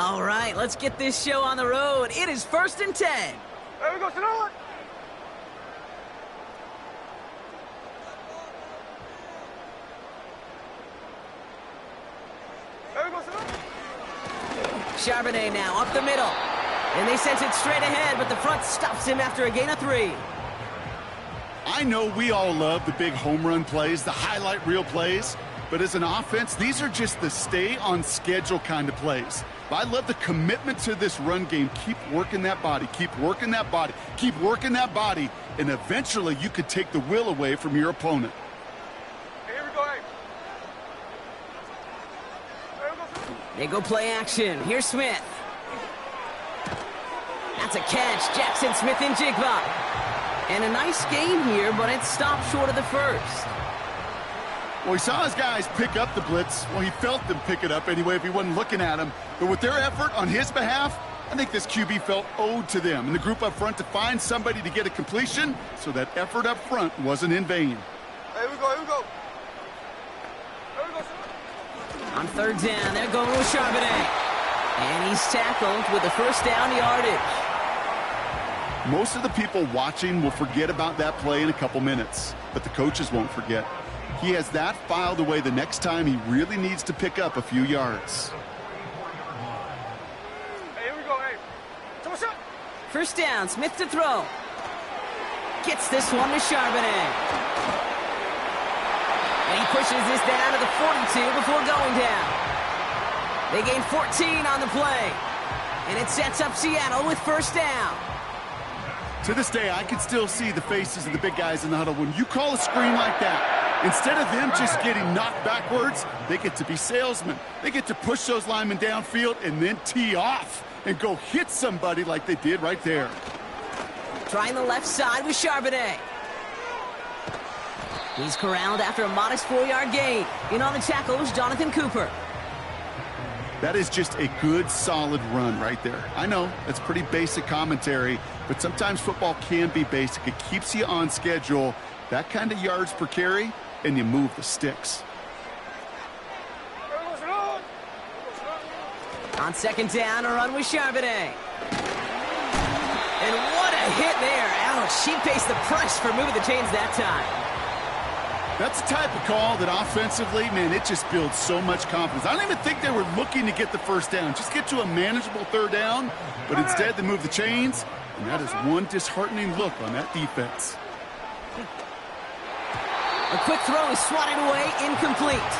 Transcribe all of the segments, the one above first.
All right, let's get this show on the road. It is 1st and 10. There we go, Sonora. There we go, Sonora. Charbonnet now up the middle. And they sent it straight ahead, but the front stops him after a gain of 3. I know we all love the big home run plays, the highlight reel plays, but as an offense, these are just the stay-on-schedule kind of plays. I love the commitment to this run game. Keep working that body, keep working that body, keep working that body, and eventually you could take the will away from your opponent. Here we go, hey. There we go. They go play action. Here's Smith. That's a catch. Jackson Smith in Jigba. And a nice game here, but it stopped short of the first. Well, he saw his guys pick up the blitz. Well, he felt them pick it up anyway if he wasn't looking at him. But with their effort on his behalf, I think this QB felt owed to them and the group up front to find somebody to get a completion, so that effort up front wasn't in vain. Here we go, here we go. There we go, sir. On 3rd down, they're going with Charbonnet. And he's tackled with the first down yardage. Most of the people watching will forget about that play in a couple minutes, but the coaches won't forget. He has that filed away the next time he really needs to pick up a few yards. Hey, here we go, hey. Come on, 1st down, Smith to throw. Gets this one to Charbonnet. And he pushes this down to the 42 before going down. They gain 14 on the play. And it sets up Seattle with 1st down. To this day, I can still see the faces of the big guys in the huddle. When you call a screen like that, instead of them just getting knocked backwards, they get to be salesmen. They get to push those linemen downfield and then tee off and go hit somebody like they did right there. Trying the left side with Charbonnet. He's corralled after a modest 4-yard gain. In on the tackle was Jonathan Cooper. That is just a good, solid run right there. I know, that's pretty basic commentary, but sometimes football can be basic. It keeps you on schedule, that kind of yards per carry, and you move the sticks. On 2nd down, a run with Charbonnet. And what a hit there. Ouch, she faced the price for moving the chains that time. That's the type of call that offensively, man, it just builds so much confidence. I don't even think they were looking to get the 1st down. Just get to a manageable 3rd down, but instead they move the chains, and that is one disheartening look on that defense. A quick throw is swatted away, incomplete.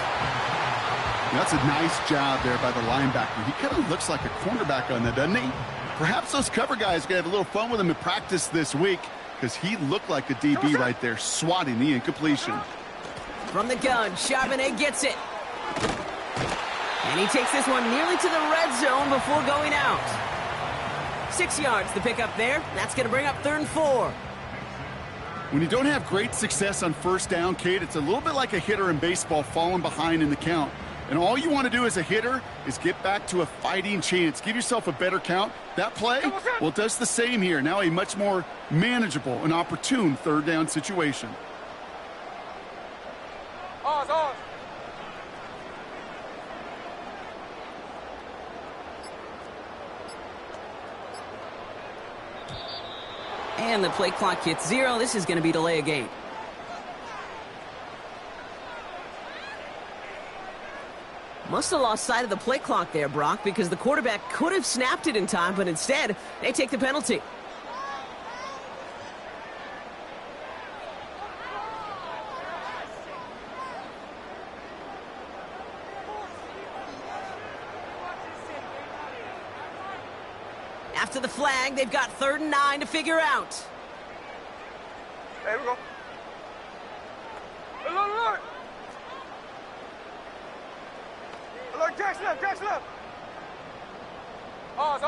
That's a nice job there by the linebacker. He kind of looks like a cornerback on that, doesn't he? Perhaps those cover guys are going to have a little fun with him in practice this week, because he looked like a DB right there, swatting the incompletion. From the gun, Charbonnet gets it. And he takes this one nearly to the red zone before going out. 6 yards to pick up there. That's going to bring up 3rd and 4. When you don't have great success on 1st down, Kate, it's a little bit like a hitter in baseball falling behind in the count. And all you want to do as a hitter is get back to a fighting chance. Give yourself a better count. That play, well, it does the same here. Now a much more manageable and opportune 3rd down situation. Oz. And the play clock hits 0. This is going to be delay a game. Must have lost sight of the play clock there, Brock, because the quarterback could have snapped it in time, but instead, they take the penalty. After the flag, they've got 3rd and 9 to figure out. There we go. Look. Look, Jack's left. Oz.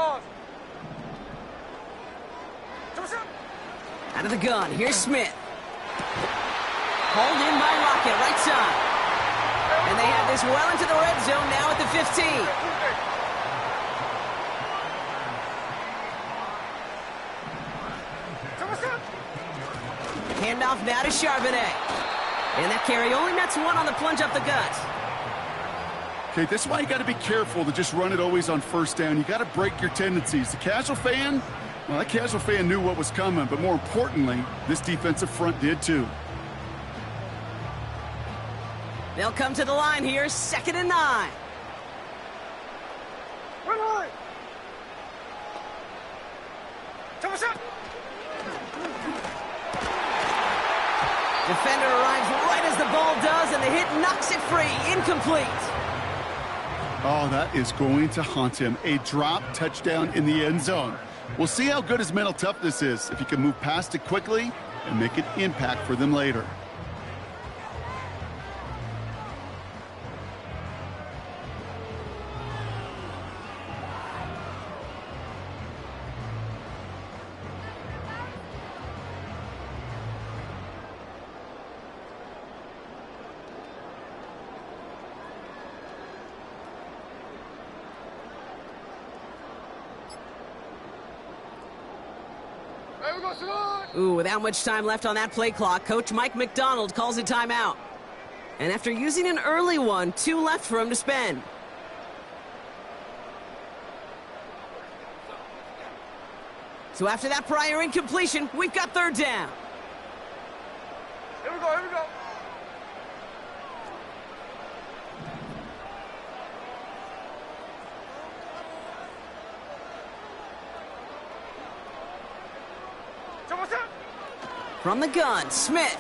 Out of the gun, here's Smith. Hauled in by Rocket, right side. And they have this well into the red zone now at the 15. Handoff now to Charbonnet. And that carry only nets 1 on the plunge up the gut. Okay, this is why you got to be careful to just run it always on first down. You got to break your tendencies. The casual fan, well, that casual fan knew what was coming, but more importantly, this defensive front did too. They'll come to the line here, 2nd and 9. Run high. Defender arrives right as the ball does, and the hit knocks it free. Incomplete. Oh, that is going to haunt him. A drop touchdown in the end zone. We'll see how good his mental toughness is, if he can move past it quickly and make an impact for them later. Ooh, without much time left on that play clock, Coach Mike McDonald calls a timeout. And after using an early one, 2 left for him to spend. So after that prior incompletion, we've got 3rd down. Here we go, here we go. From the gun, Smith.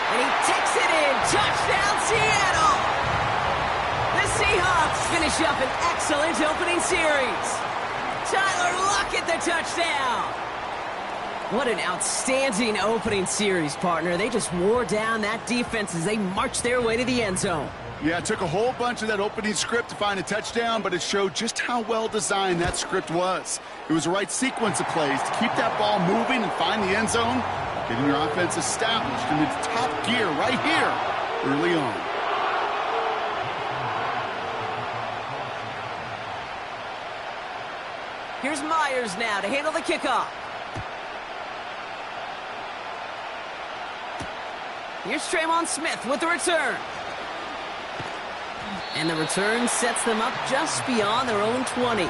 And he takes it in. Touchdown, Seattle! The Seahawks finish up an excellent opening series. Tyler Lockett, the touchdown! What an outstanding opening series, partner. They just wore down that defense as they marched their way to the end zone. Yeah, it took a whole bunch of that opening script to find a touchdown, but it showed just how well designed that script was. It was the right sequence of plays to keep that ball moving and find the end zone, getting your offense established in its top gear right here early on. Here's Myers now to handle the kickoff. Here's Tremon Smith with the return. And the return sets them up just beyond their own 20.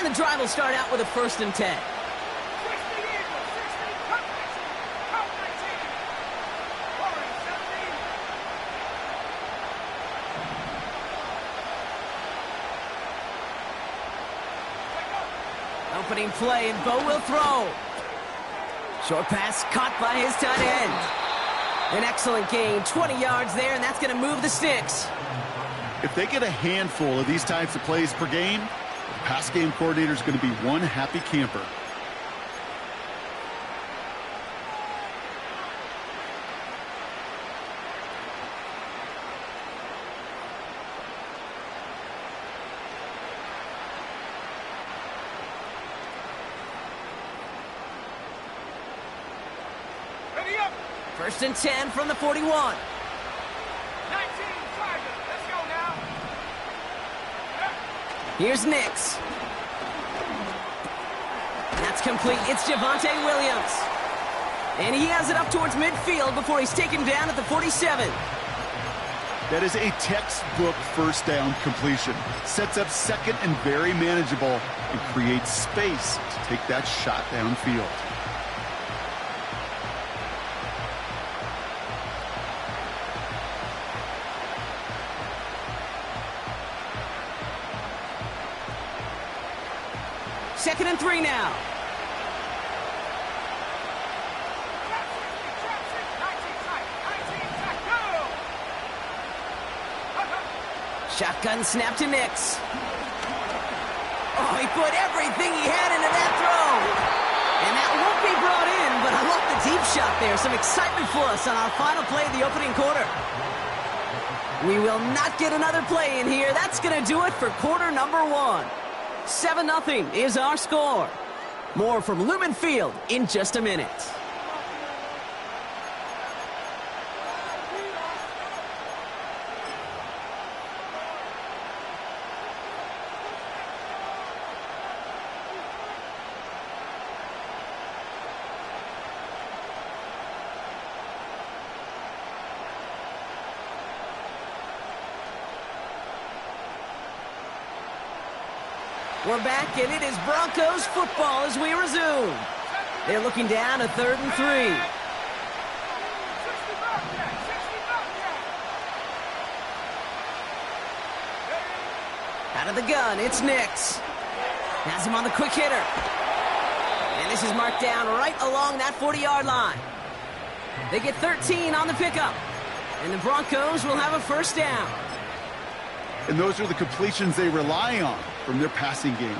The drive will start out with a 1st and 10. Opening play, and Bo will throw. Short pass caught by his tight end. An excellent gain, 20 yards there, and that's going to move the sticks. If they get a handful of these types of plays per game, the pass game coordinator is going to be one happy camper. Ready up. 1st and 10 from the 41. 19 Tigers. Let's go now. Here's Nix. That's complete. It's Javonte Williams. And he has it up towards midfield before he's taken down at the 47. That is a textbook 1st down completion. Sets up 2nd and very manageable and creates space to take that shot downfield. Second and 3 now. Shotgun snap to Nix. Oh, he put everything he had into that throw. And that won't be brought in, but I love the deep shot there. Some excitement for us on our final play of the opening quarter. We will not get another play in here. That's going to do it for quarter number 1. 7-0 is our score. More from Lumen Field in just a minute. We're back, and it is Broncos football as we resume. They're looking down a 3rd and 3. Out of the gun, it's Nix. Has him on the quick hitter. And this is marked down right along that 40-yard line. They get 13 on the pickup. And the Broncos will have a first down. And those are the completions they rely on from their passing game.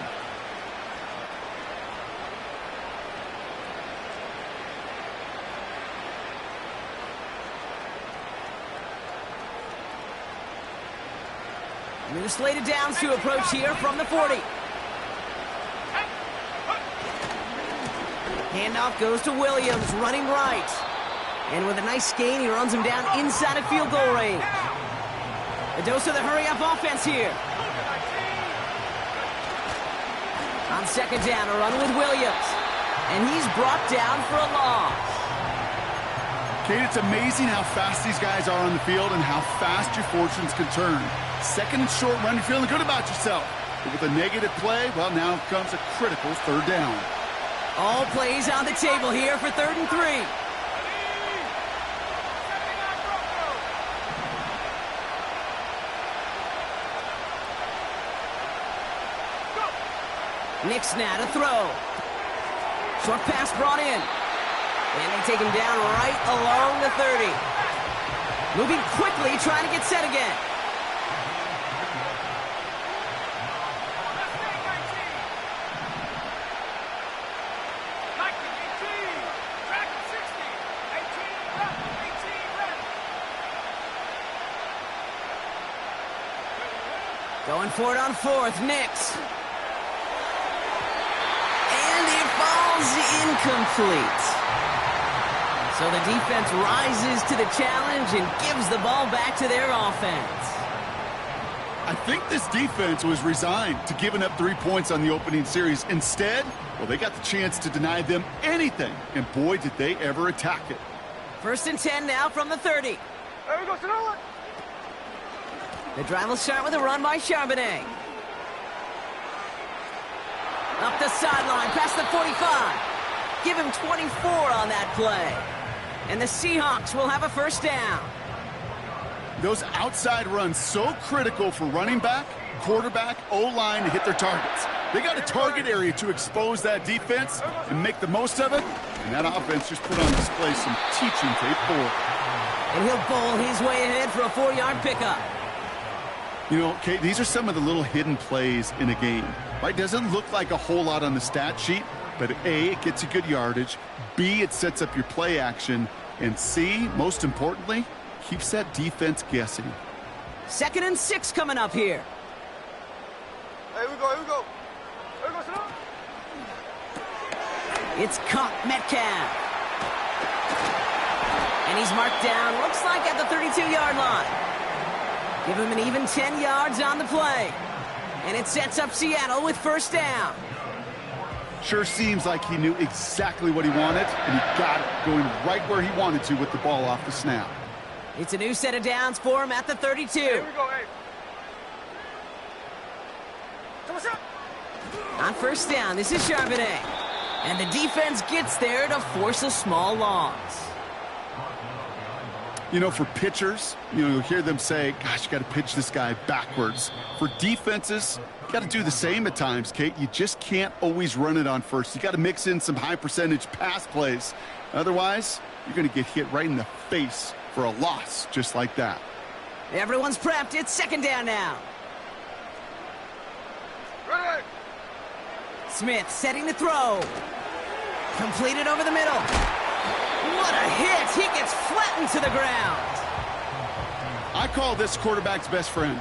And the slated downs to approach here from the 40. Handoff goes to Williams, running right. And with a nice gain, he runs him down inside of field goal range. A dose of the hurry-up offense here. On second down, a run with Williams. And he's brought down for a loss. Kate, it's amazing how fast these guys are on the field and how fast your fortunes can turn. Second and short run, you're feeling good about yourself. But with a negative play, well, now comes a critical 3rd down. All plays on the table here for 3rd and 3. Nix now to throw. Short pass brought in. And they take him down right along the 30. Moving quickly, trying to get set again. Going for it on 4th, Nix. Incomplete. So the defense rises to the challenge and gives the ball back to their offense. I think this defense was resigned to giving up 3 points on the opening series. Instead, well, they got the chance to deny them anything, and boy, did they ever attack it. 1st and 10 now from the 30. There we go, Sonoma. The drive will start with a run by Charbonnet. Up the sideline, past the 45. Give him 24 on that play. And the Seahawks will have a first down. Those outside runs so critical for running back, quarterback, O-line to hit their targets. They got a target area to expose that defense and make the most of it. And that offense just put on display some teaching tape for it. And he'll bowl his way ahead for a 4-yard pickup. You know, Kate, these are some of the little hidden plays in a game. Right? Doesn't look like a whole lot on the stat sheet, but A, it gets you good yardage. B, it sets up your play action. And C, most importantly, keeps that defense guessing. 2nd and 6 coming up here. Here we go, here we go. Here we go, Sonoma. It's caught Metcalf. And he's marked down, looks like at the 32-yard line. Give him an even 10 yards on the play. And it sets up Seattle with first down. Sure seems like he knew exactly what he wanted, and he got it, going right where he wanted to with the ball off the snap. It's a new set of downs for him at the 32. Here we go, hey. On first down, this is Charbonnet. And the defense gets there to force a small loss. You know, for pitchers, you'll hear them say, gosh, you got to pitch this guy backwards. For defenses, you got to do the same at times, Kate. You just can't always run it on first. You got to mix in some high-percentage pass plays. Otherwise, you're going to get hit right in the face for a loss just like that. Everyone's prepped. It's 2nd down now. Ready. Smith setting the throw. Completed over the middle. What a hit! He gets flattened to the ground. I call this quarterback's best friend.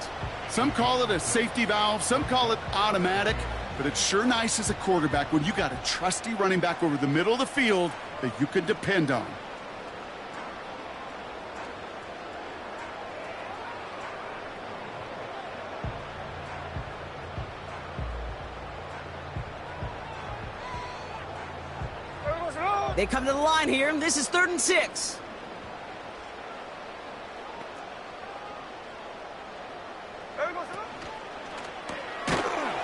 Some call it a safety valve, some call it automatic, but it's sure nice as a quarterback when you got a trusty running back over the middle of the field that you can depend on. They come to the line here. This is 3rd and 6.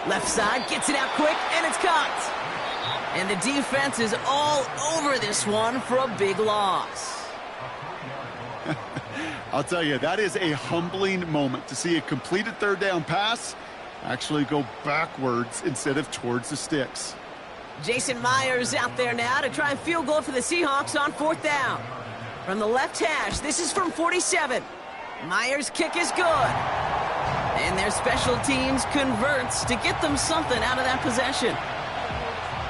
Left side, gets it out quick, and it's caught. And the defense is all over this one for a big loss. I'll tell you, that is a humbling moment to see a completed 3rd down pass actually go backwards instead of towards the sticks. Jason Myers out there now to try and field goal for the Seahawks on 4th down. From the left hash, this is from 47. Myers' kick is good. And their special teams converts to get them something out of that possession.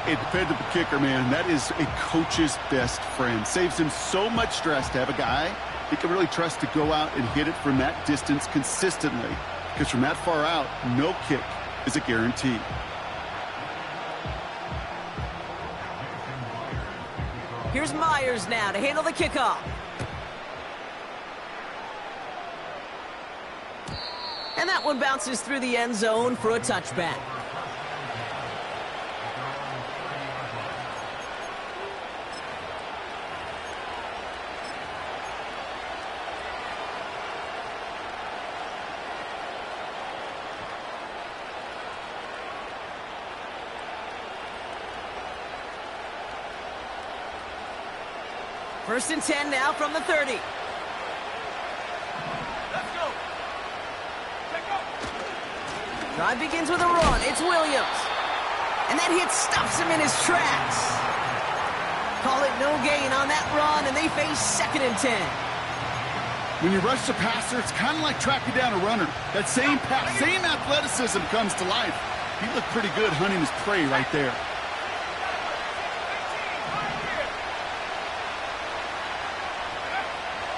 A dependable kicker, man. That is a coach's best friend. Saves him so much stress to have a guy he can really trust to go out and hit it from that distance consistently. Because from that far out, no kick is a guarantee. Here's Myers now to handle the kickoff. And that one bounces through the end zone for a touchback. First and 10 now from the 30. Let's go. Check up. Drive begins with a run. It's Williams. And that hit stops him in his tracks. Call it no gain on that run, and they face 2nd and 10. When you rush the passer, it's kind of like tracking down a runner. That same pass, same athleticism comes to life. He looked pretty good hunting his prey right there.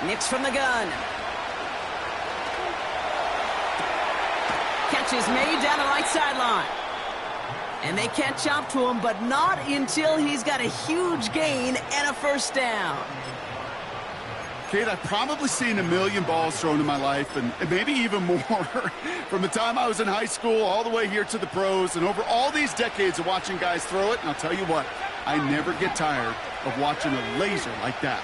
Nix from the gun. Catch is made down the right sideline. And they catch up to him, but not until he's got a huge gain and a 1st down. Kate, I've probably seen a million balls thrown in my life, and maybe even more. From the time I was in high school all the way here to the pros, and over all these decades of watching guys throw it, and I'll tell you what, I never get tired of watching a laser like that.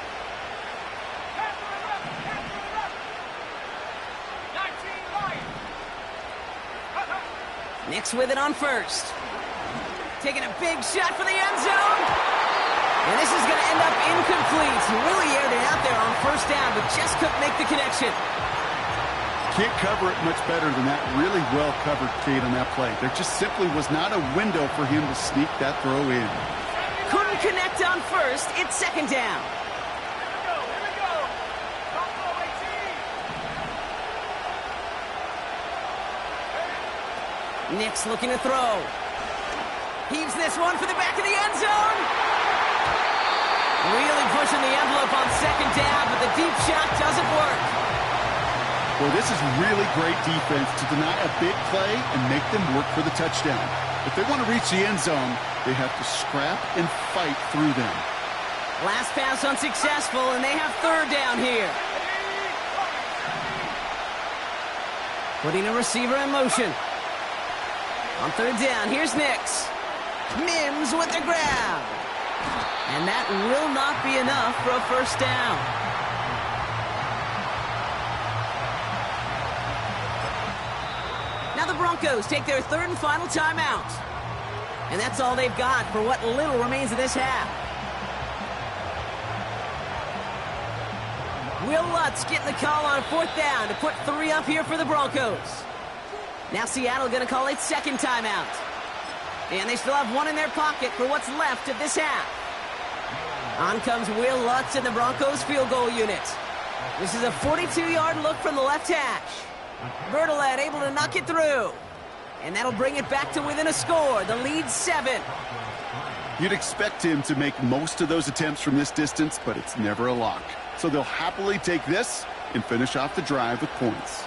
Nix with it on 1st. Taking a big shot for the end zone. And this is going to end up incomplete. He really aired it out there on 1st down, but just couldn't make the connection. Can't cover it much better than that. Really well covered, Kate, on that play. There just simply was not a window for him to sneak that throw in. Couldn't connect on 1st. It's 2nd down. Nix looking to throw. Heaves this one for the back of the end zone. Really pushing the envelope on 2nd down, but the deep shot doesn't work. Well, this is really great defense to deny a big play and make them work for the touchdown. If they want to reach the end zone, they have to scrap and fight through them. Last pass unsuccessful, and they have 3rd down here. Putting a receiver in motion. On 3rd down, here's Nix. Mims with the grab. And that will not be enough for a 1st down. Now the Broncos take their 3rd and final timeout. And that's all they've got for what little remains of this half. Will Lutz getting the call on 4th down to put 3 up here for the Broncos. Now Seattle going to call it 2nd timeout. And they still have 1 in their pocket for what's left of this half. On comes Will Lutz and the Broncos field goal unit. This is a 42-yard look from the left hash. Bertolet able to knock it through. And that'll bring it back to within a score. The lead's 7. You'd expect him to make most of those attempts from this distance, but it's never a lock. So they'll happily take this and finish off the drive with points.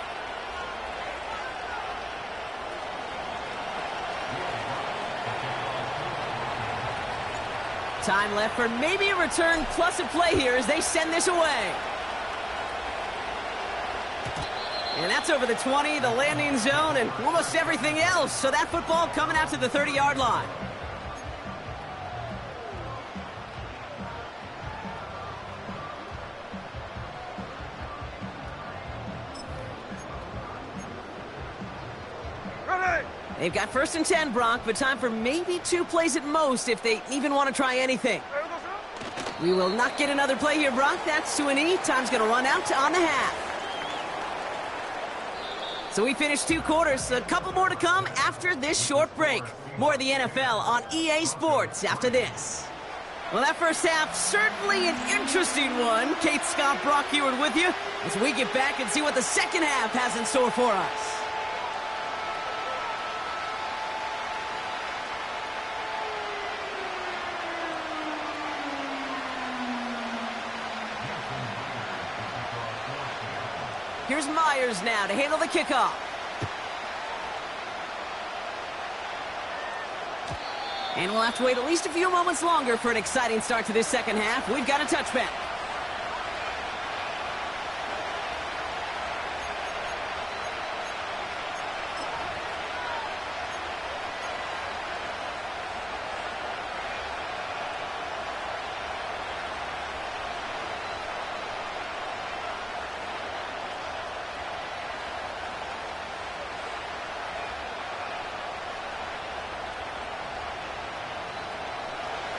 Time left for maybe a return plus a play here as they send this away. And that's over the 20, the landing zone, and almost everything else. So that football coming out to the 30-yard line. They've got 1st and 10, Brock, but time for maybe 2 plays at most if they even want to try anything. We will not get another play here, Brock. That's to an E. Time's going to run out on the half. So we finished 2 quarters. A couple more to come after this short break. More of the NFL on EA Sports after this. Well, that first half, certainly an interesting one. Kate, Scott, Brock Heward with you as we get back and see what the second half has in store for us. Here's Myers now to handle the kickoff. And we'll have to wait at least a few moments longer for an exciting start to this second half. We've got a touchback.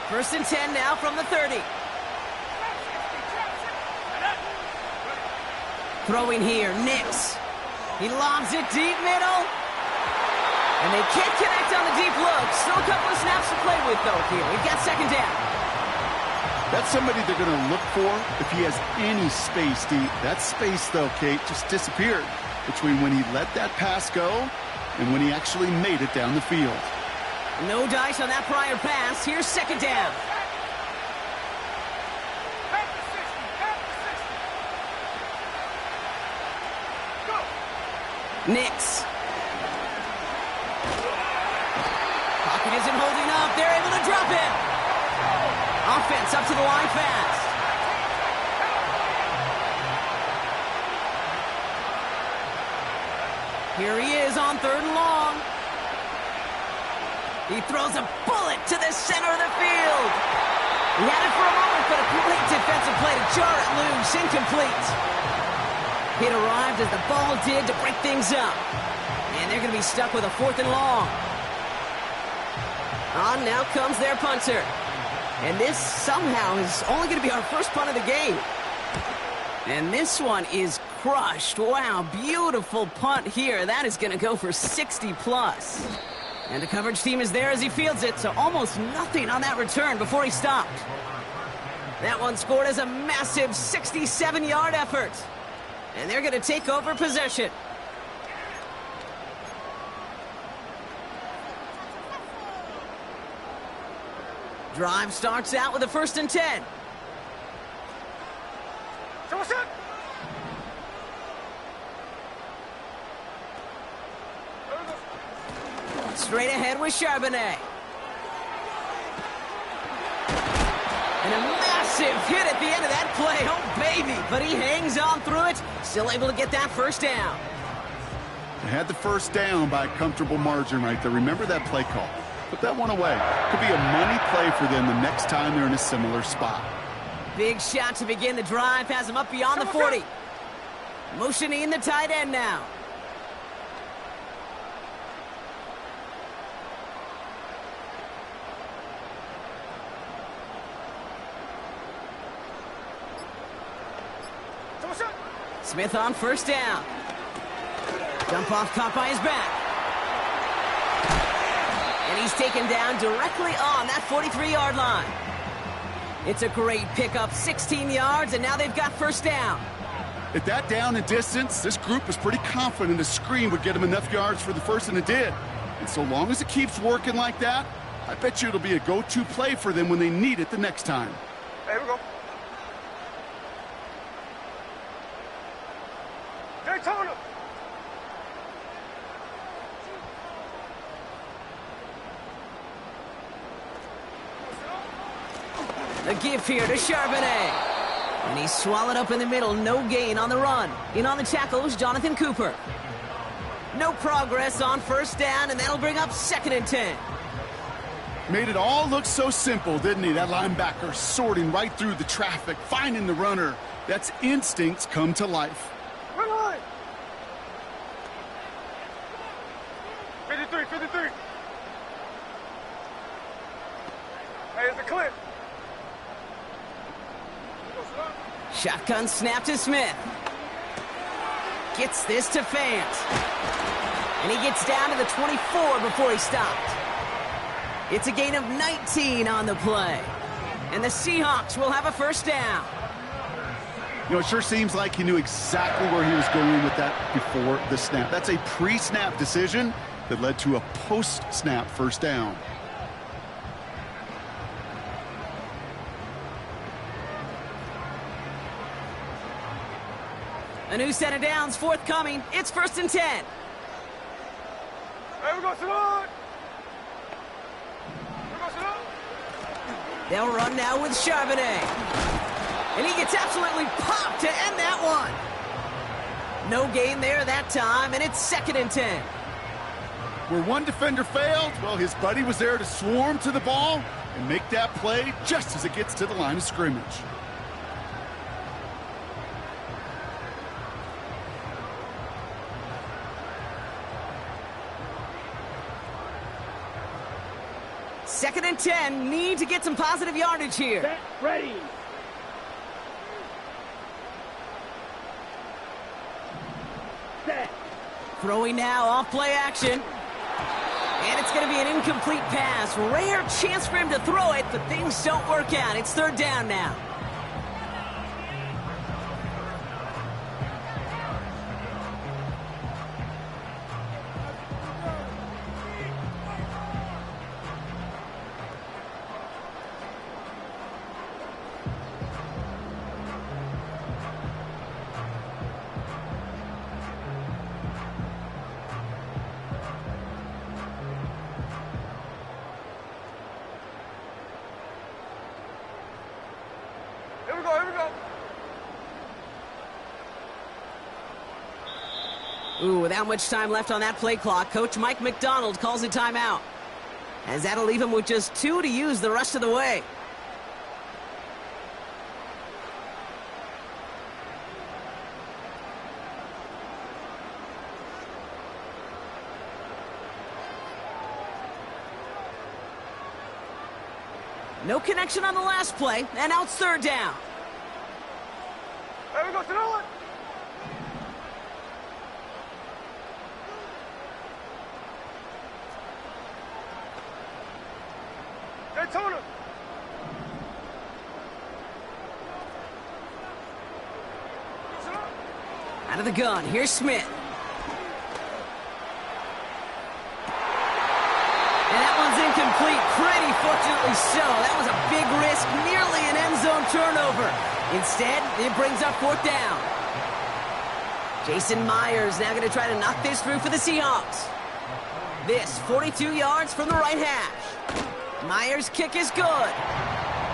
First and 10 now from the 30. Throwing here, Nix. He lobs it deep middle. And they can't connect on the deep look. Still a couple of snaps to play with, though, here. We've got second down. That's somebody they're going to look for if he has any space deep. That space, though, Kate, just disappeared between when he let that pass go and when he actually made it down the field. No dice on that prior pass. Here's second down. Nix. Pocket isn't holding up. They're able to drop it. Offense up to the line fast. Here he is on 3rd and long. He throws a bullet to the center of the field. He had it for a moment, but a great defensive play to jar it loose. Incomplete. Hit arrived as the ball did to break things up. And they're going to be stuck with a 4th and long. On now comes their punter. And this somehow is only going to be our first punt of the game. And this one is crushed. Wow, beautiful punt here. That is going to go for 60 plus. And the coverage team is there as he fields it, so almost nothing on that return before he stopped. That one scored as a massive 67-yard effort. And they're going to take over possession. Drive starts out with a 1st and 10. Straight ahead with Charbonnet. And a massive hit at the end of that play. Oh, baby. But he hangs on through it. Still able to get that first down. They had the first down by a comfortable margin right there. Remember that play call. Put that one away. Could be a money play for them the next time they're in a similar spot. Big shot to begin the drive. Has him up beyond the 40. Motioning the tight end now. Smith on first down. Jump off caught by his back. And he's taken down directly on that 43-yard line. It's a great pickup, 16 yards, and now they've got first down. At that down and distance, this group was pretty confident a screen would get them enough yards for the first, and it did. And so long as it keeps working like that, I bet you it'll be a go-to play for them when they need it the next time. There we go. Daytona. The give here to Charbonnet. And he's swallowed up in the middle. No gain on the run. In on the tackle was Jonathan Cooper. No progress on first down, and that'll bring up 2nd and 10. Made it all look so simple, didn't he? That linebacker sorting right through the traffic, finding the runner. That's instincts come to life. Run line. 53, 53. Hey, it's a clip. Shotgun snap to Smith. Gets this to Fant. And he gets down to the 24 before he stopped. It's a gain of 19 on the play. And the Seahawks will have a first down. You know, it sure seems like he knew exactly where he was going with that before the snap. That's a pre-snap decision that led to a post-snap first down. A new set of downs forthcoming. It's 1st and 10. Hey, we go Salon. We go Salon. They'll run now with Charbonnet. And he gets absolutely popped to end that one. No gain there that time, and it's 2nd and 10. Where one defender failed, well, his buddy was there to swarm to the ball and make that play just as it gets to the line of scrimmage. Second and 10, need to get some positive yardage here. Set, ready. Set. Throwing now, off play action. And it's going to be an incomplete pass. Rare chance for him to throw it, but things don't work out. It's 3rd down now. Here we go, here we go. Ooh, without much time left on that play clock, Coach Mike McDonald calls a timeout. As that'll leave him with just 2 to use the rest of the way. No connection on the last play, and now it's 3rd down. Here we go, Salon. Daytona. Out of the gun, here's Smith. And that one's incomplete, pretty fortunately so. That was a big risk, nearly an end zone turnover. Instead, it brings up 4th down. Jason Myers now going to try to knock this through for the Seahawks. This, 42 yards from the right hash. Myers' kick is good.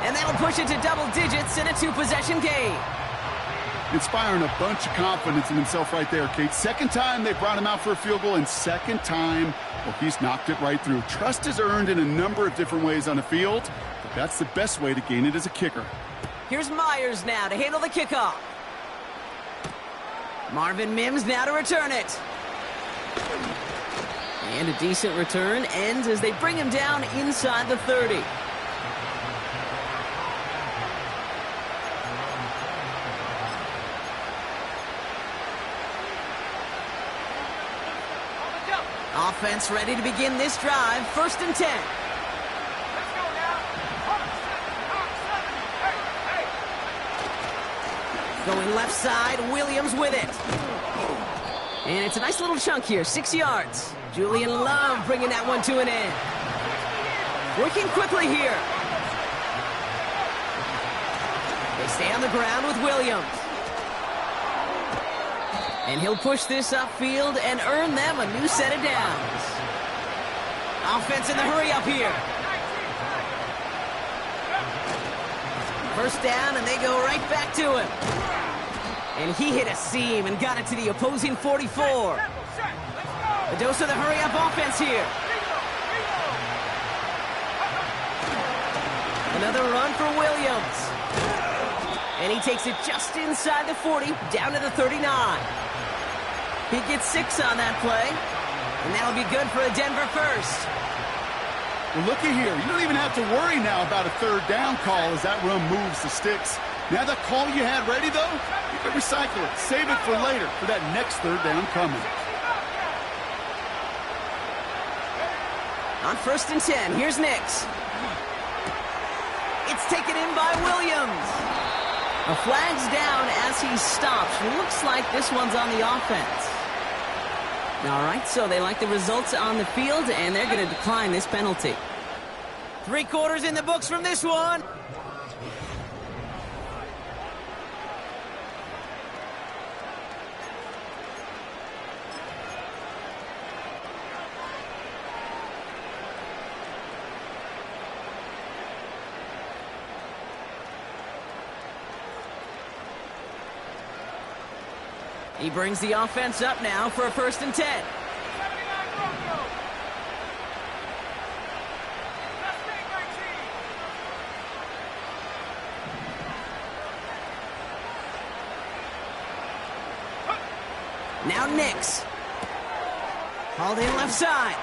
And that'll push it to double digits in a 2-possession game. Inspiring a bunch of confidence in himself right there, Kate. 2nd time they brought him out for a field goal, and 2nd time, well, he's knocked it right through. Trust is earned in a number of different ways on the field, but that's the best way to gain it as a kicker. Here's Myers now to handle the kickoff. Marvin Mims now to return it. And a decent return ends as they bring him down inside the 30. Offense ready to begin this drive. 1st and 10. Let's go now. Hey. Going left side, Williams with it. And it's a nice little chunk here, 6 yards. Julian Love bringing that one to an end. Working quickly here. They stay on the ground with Williams. And he'll push this upfield and earn them a new set of downs. Offense in the hurry up here. First down, and they go right back to him. And he hit a seam and got it to the opposing 44. A dose of the hurry-up offense here. Another run for Williams. And he takes it just inside the 40, down to the 39. He gets 6 on that play, and that'll be good for a Denver first. Well, looky here. You don't even have to worry now about a third down call as that run moves the sticks. Now that call you had ready, though, you can recycle it. Save it for later for that next third down coming. On 1st and 10, here's Nix. It's taken in by Williams. A flag's down as he stops. Looks like this one's on the offense. All right, so they like the results on the field, and they're going to decline this penalty. 3 quarters in the books from this one. He brings the offense up now for a 1st and 10. Now Nix. Hauled in left side.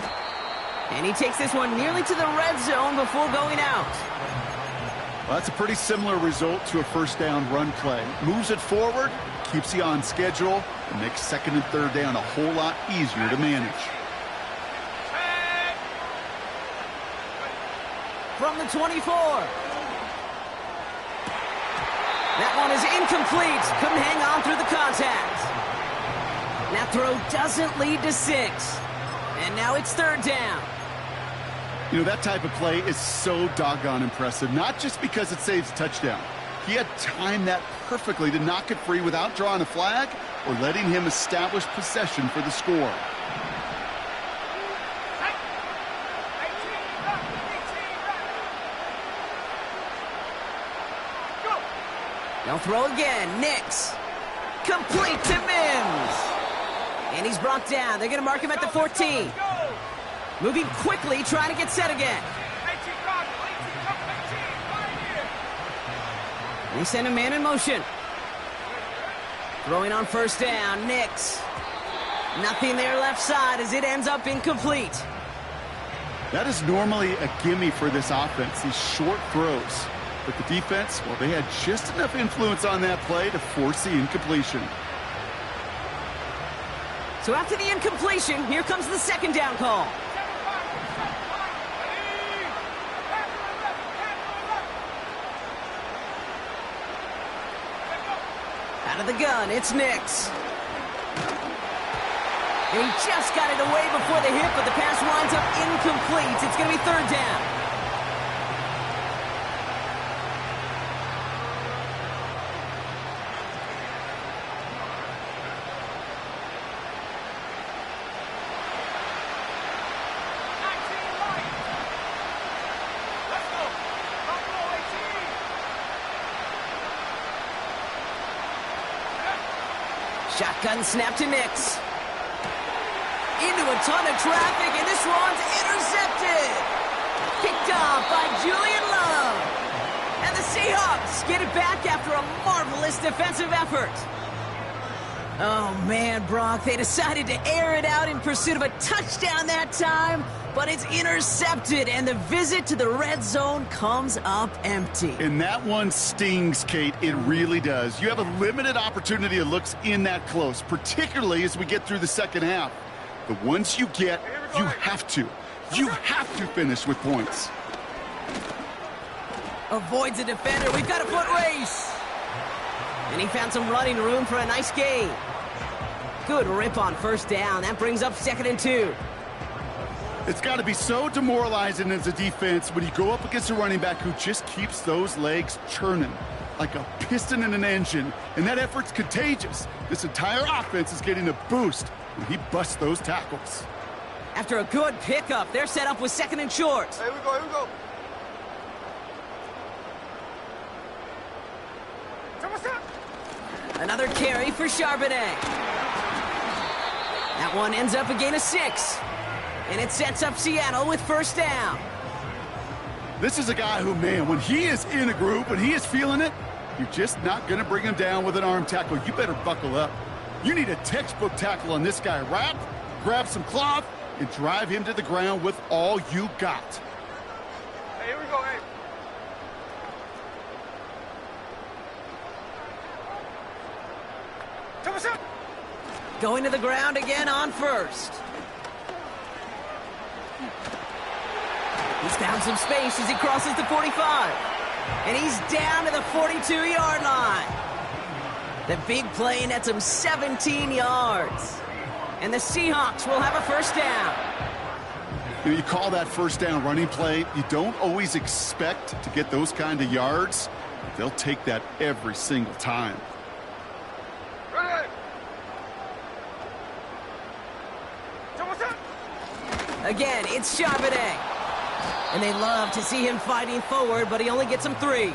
And he takes this one nearly to the red zone before going out. Well, that's a pretty similar result to a first down run play. Moves it forward, keeps you on schedule, and makes 2nd and 3rd down a whole lot easier to manage. From the 24. That one is incomplete. Couldn't hang on through the contact. That throw doesn't lead to 6. And now it's 3rd down. You know, that type of play is so doggone impressive, not just because it saves a touchdown. He had timed that perfectly to knock it free without drawing a flag or letting him establish possession for the score. They'll throw again. Nix. Complete to Mims. And he's brought down. They're going to mark him at the 14. Moving quickly, trying to get set again. And they send a man in motion. Throwing on 1st down, Nix. Nothing there left side as it ends up incomplete. That is normally a gimme for this offense, these short throws. But the defense, well, they had just enough influence on that play to force the incompletion. So after the incompletion, here comes the 2nd down call. Out of the gun, it's Nix. And he just got it away before the hit, but the pass winds up incomplete. It's going to be 3rd down. Shotgun snap to Nix. Into a ton of traffic, and this one's intercepted. Picked off by Julian Love. And the Seahawks get it back after a marvelous defensive effort. Oh, man, Brock, they decided to air it out in pursuit of a touchdown that time, but it's intercepted, and the visit to the red zone comes up empty. And that one stings, Kate. It really does. You have a limited opportunity to look in that close, particularly as we get through the 2nd half. But once you get, you have to finish with points. Avoids a defender. We've got a foot race. And he found some running room for a nice gain. Good rip on 1st down. That brings up 2nd and 2. It's got to be so demoralizing as a defense when you go up against a running back who just keeps those legs churning like a piston in an engine. And that effort's contagious. This entire offense is getting a boost when he busts those tackles. After a good pickup, they're set up with 2nd and short. Here we go, here we go. Another carry for Charbonnet. That one ends up a gain of 6. And it sets up Seattle with first down. This is a guy who, man, when he is in a group, when he is feeling it, you're just not going to bring him down with an arm tackle. You better buckle up. You need a textbook tackle on this guy. Wrap, grab some cloth, and drive him to the ground with all you got. Hey, here we go, hey. Going to the ground again on first. He's found some space as he crosses the 45. And he's down to the 42-yard line. The big play nets him 17 yards. And the Seahawks will have a first down. You call that first down running play. You don't always expect to get those kind of yards. They'll take that every single time. Ready. Again, it's Charbonnet. And they love to see him fighting forward, but he only gets him 3.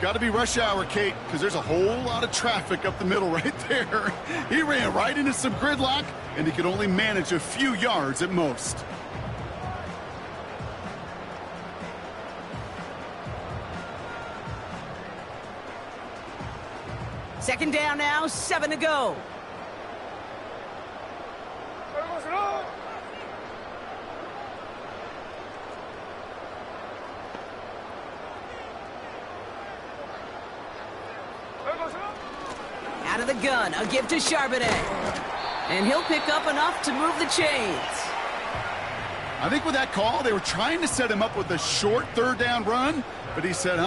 Got to be rush hour, Kate, because there's a whole lot of traffic up the middle right there. He ran right into some gridlock, and he could only manage a few yards at most. Second down now, 7 to go. Out of the gun, a give to Charbonnet. And he'll pick up enough to move the chains. I think with that call, they were trying to set him up with a short third down run, but he said,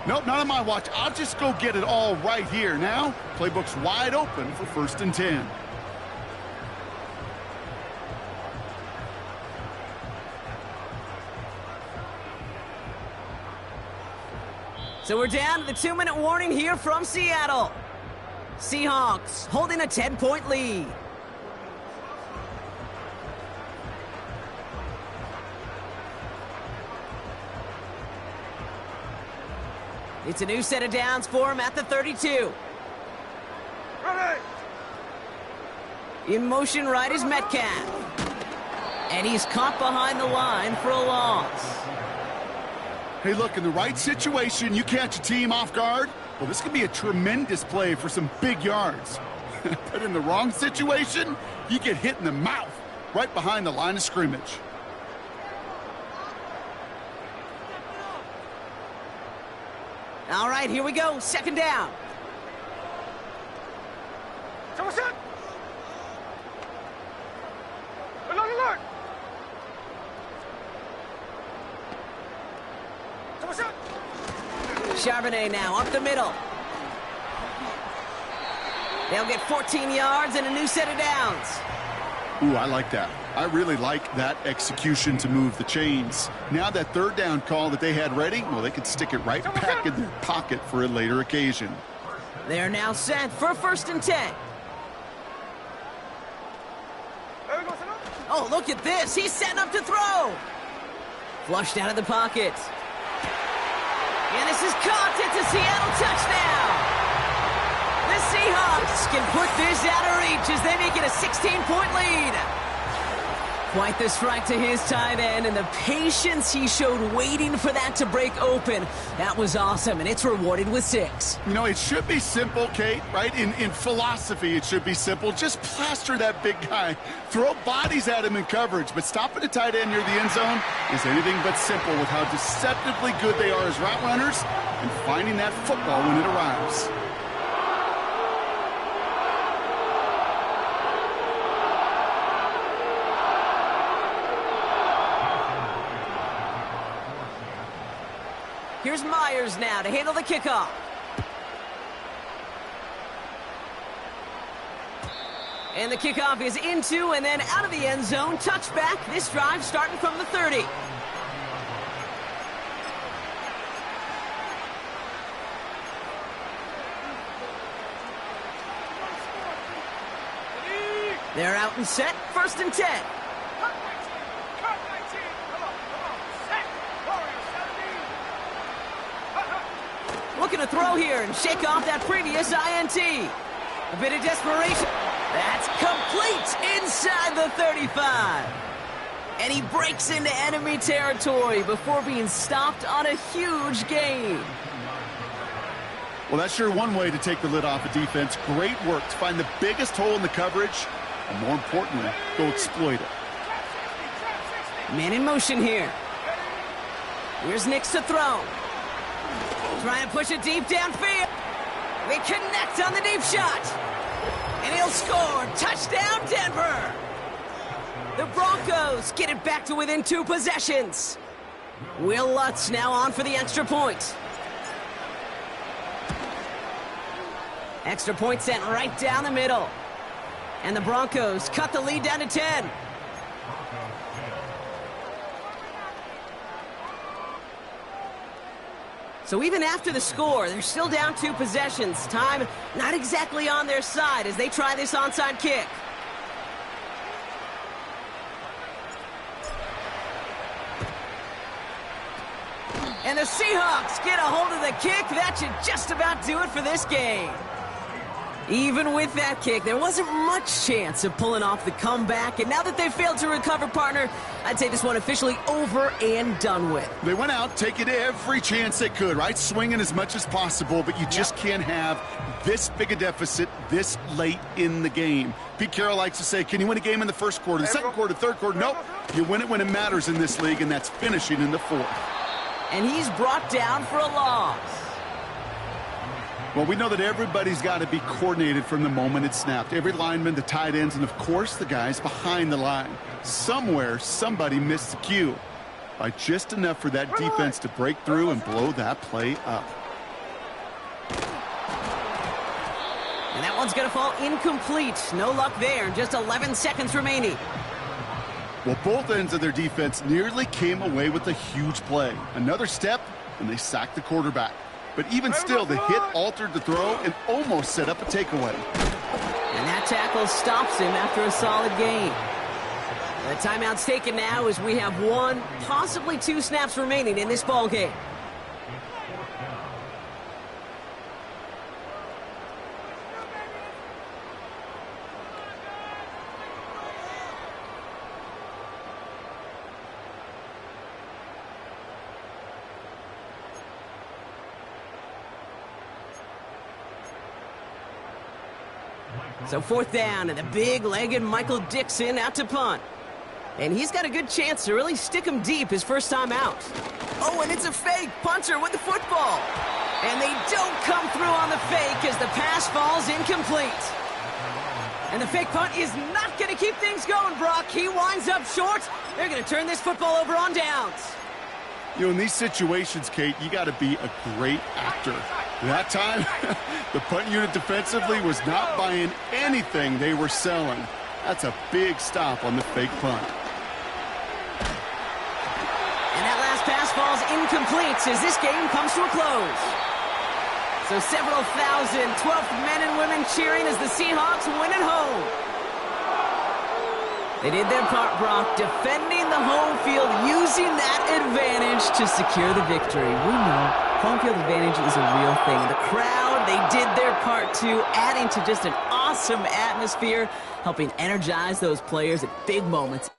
nope, not on my watch. I'll just go get it all right here. Now, playbook's wide open for 1st and 10. So we're down to the 2-minute warning here from Seattle. Seahawks holding a 10-point lead. It's a new set of downs for him at the 32. Ready. In motion right is Metcalf. And he's caught behind the line for a loss. Hey, look, in the right situation, you catch a team off guard. Well, this could be a tremendous play for some big yards. But in the wrong situation, you get hit in the mouth right behind the line of scrimmage. All right, here we go. Second down. Alert. Charbonnet now up the middle. They'll get 14 yards and a new set of downs. Ooh, I like that. I really like that execution to move the chains. Now that third down call that they had ready, well, they could stick it right back in their pocket for a later occasion. They're now set for 1st and 10. Oh, look at this. He's setting up to throw. Flushed out of the pocket. And this is caught. It's a Seattle touchdown. The Seahawks can put this out of reach as they make it a 16-point lead. Quite the strike to his tight end, and the patience he showed waiting for that to break open. That was awesome, and it's rewarded with 6. You know, it should be simple, Kate, right? In philosophy, it should be simple. Just plaster that big guy. Throw bodies at him in coverage, but stopping a tight end near the end zone is anything but simple with how deceptively good they are as route runners and finding that football when it arrives. Here's Myers now to handle the kickoff. And the kickoff is into and then out of the end zone. Touchback. This drive starting from the 30. They're out and set. 1st and 10. Looking looking to throw here and shake off that previous INT. A bit of desperation. That's complete inside the 35. And he breaks into enemy territory before being stopped on a huge gain. Well, that's sure one way to take the lid off a defense. Great work to find the biggest hole in the coverage, and more importantly, go exploit it. Man in motion here. Here's Nix to throw. Trying to push it deep downfield. They connect on the deep shot. And he'll score. Touchdown, Denver. The Broncos get it back to within 2 possessions. Will Lutz now on for the extra point. Extra point sent right down the middle. And the Broncos cut the lead down to 10. So even after the score, they're still down 2 possessions. Time not exactly on their side as they try this onside kick. And the Seahawks get a hold of the kick. That should just about do it for this game. Even with that kick, there wasn't much chance of pulling off the comeback. And now that they failed to recover, partner, I'd say this one officially over and done with. They went out taking every chance they could, right? Swinging as much as possible, but you just can't have this big a deficit this late in the game. Pete Carroll likes to say, can you win a game in the first quarter, the second quarter, third quarter? Nope. You win it when it matters in this league, and that's finishing in the fourth. And he's brought down for a loss. Well, we know that everybody's got to be coordinated from the moment it's snapped. Every lineman, the tight ends, and of course the guys behind the line. Somewhere, somebody missed the cue by just enough for that defense to break through and blow that play up. And that one's going to fall incomplete. No luck there. Just 11 seconds remaining. Well, both ends of their defense nearly came away with a huge play. Another step, and they sacked the quarterback. But even still, the hit altered the throw and almost set up a takeaway. And that tackle stops him after a solid gain. The timeout's taken now as we have 1, possibly 2 snaps remaining in this ball game. So 4th down, and the big-legged Michael Dixon out to punt. And he's got a good chance to really stick him deep his first time out. Oh, and it's a fake. Punter with the football. And they don't come through on the fake as the pass falls incomplete. And the fake punt is not going to keep things going, Brock. He winds up short. They're going to turn this football over on downs. You know, in these situations, Kate, you got to be a great actor. That time, the punt unit defensively was not buying anything they were selling. That's a big stop on the fake punt. And that last pass falls incomplete as this game comes to a close. So several thousand 12th men and women cheering as the Seahawks win at home. They did their part, Brock, defending the home field, using that advantage to secure the victory. We know home field advantage is a real thing. The crowd, they did their part too, adding to just an awesome atmosphere, helping energize those players at big moments.